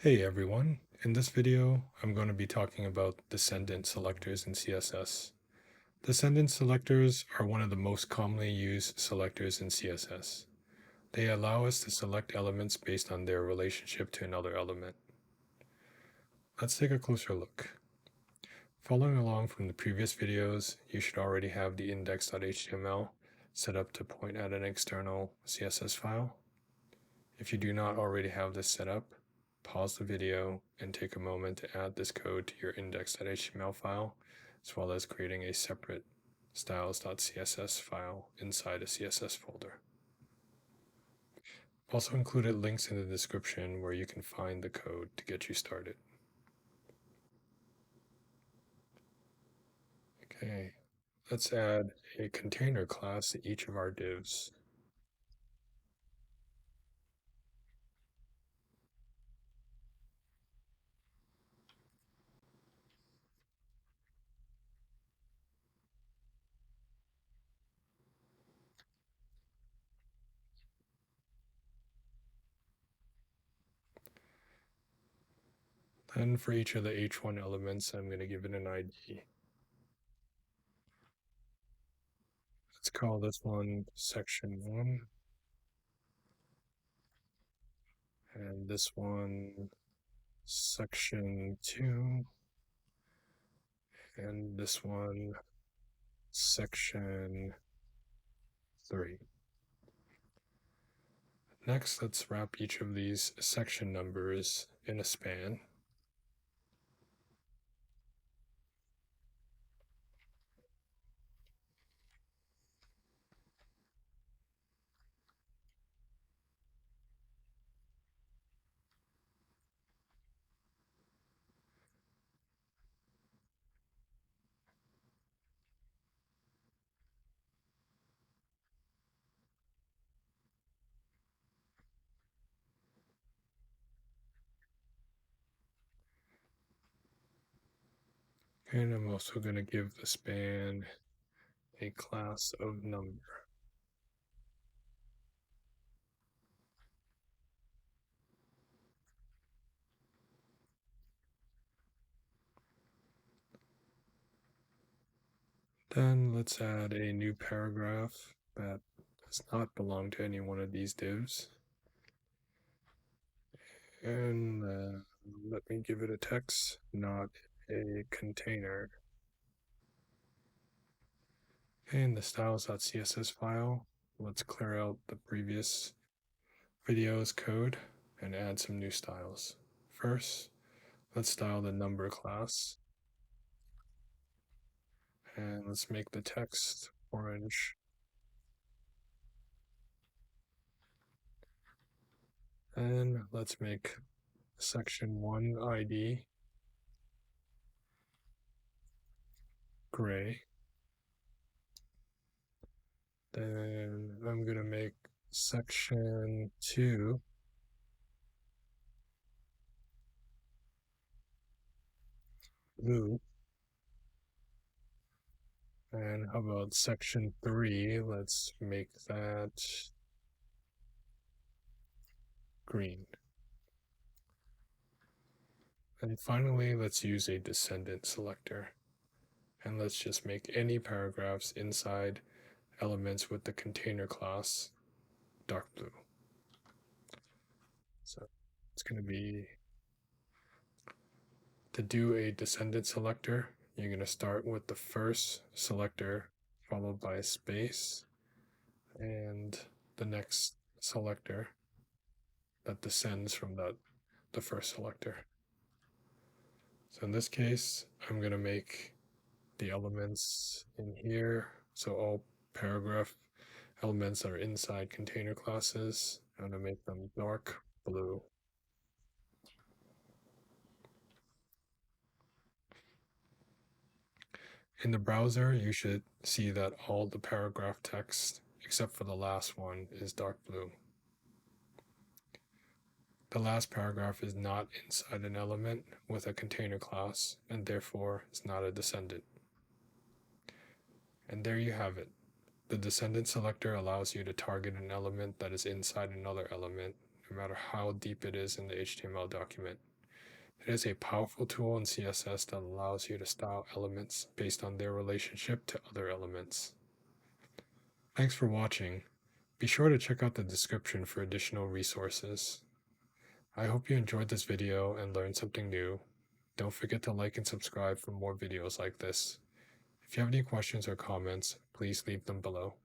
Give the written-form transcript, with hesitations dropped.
Hey everyone, in this video I'm going to be talking about descendant selectors in CSS. Descendant selectors are one of the most commonly used selectors in CSS. They allow us to select elements based on their relationship to another element. Let's take a closer look. Following along from the previous videos, you should already have the index.html set up to point at an external CSS file. If you do not already have this set up, pause the video and take a moment to add this code to your index.html file, as well as creating a separate styles.css file inside a CSS folder. I've also included links in the description where you can find the code to get you started. Okay, let's add a container class to each of our divs. Then for each of the h1 elements, I'm going to give it an ID. Let's call this one section 1. And this one section 2. And this one section 3. Next, let's wrap each of these section numbers in a span. And I'm also going to give the span a class of number. Then let's add a new paragraph that does not belong to any one of these divs. And let me give it a text, not a container. In the styles.css file, let's clear out the previous video's code and add some new styles. First, let's style the number class. And let's make the text orange. And let's make section 1 ID gray. Then I'm going to make section 2 blue. And how about section 3? Let's make that green. And finally, let's use a descendant selector. And let's just make any paragraphs inside elements with the container class dark blue. So it's going to be, to do a descendant selector, you're going to start with the first selector followed by a space and the next selector that descends from the first selector. So in this case, I'm going to make the elements in here, so all paragraph elements are inside container classes. I'm going to make them dark blue. In the browser, you should see that all the paragraph text, except for the last one, is dark blue. The last paragraph is not inside an element with a container class, and therefore is not a descendant. And there you have it. The descendant selector allows you to target an element that is inside another element, no matter how deep it is in the HTML document. It is a powerful tool in CSS that allows you to style elements based on their relationship to other elements. Thanks for watching. Be sure to check out the description for additional resources. I hope you enjoyed this video and learned something new. Don't forget to like and subscribe for more videos like this. If you have any questions or comments, please leave them below.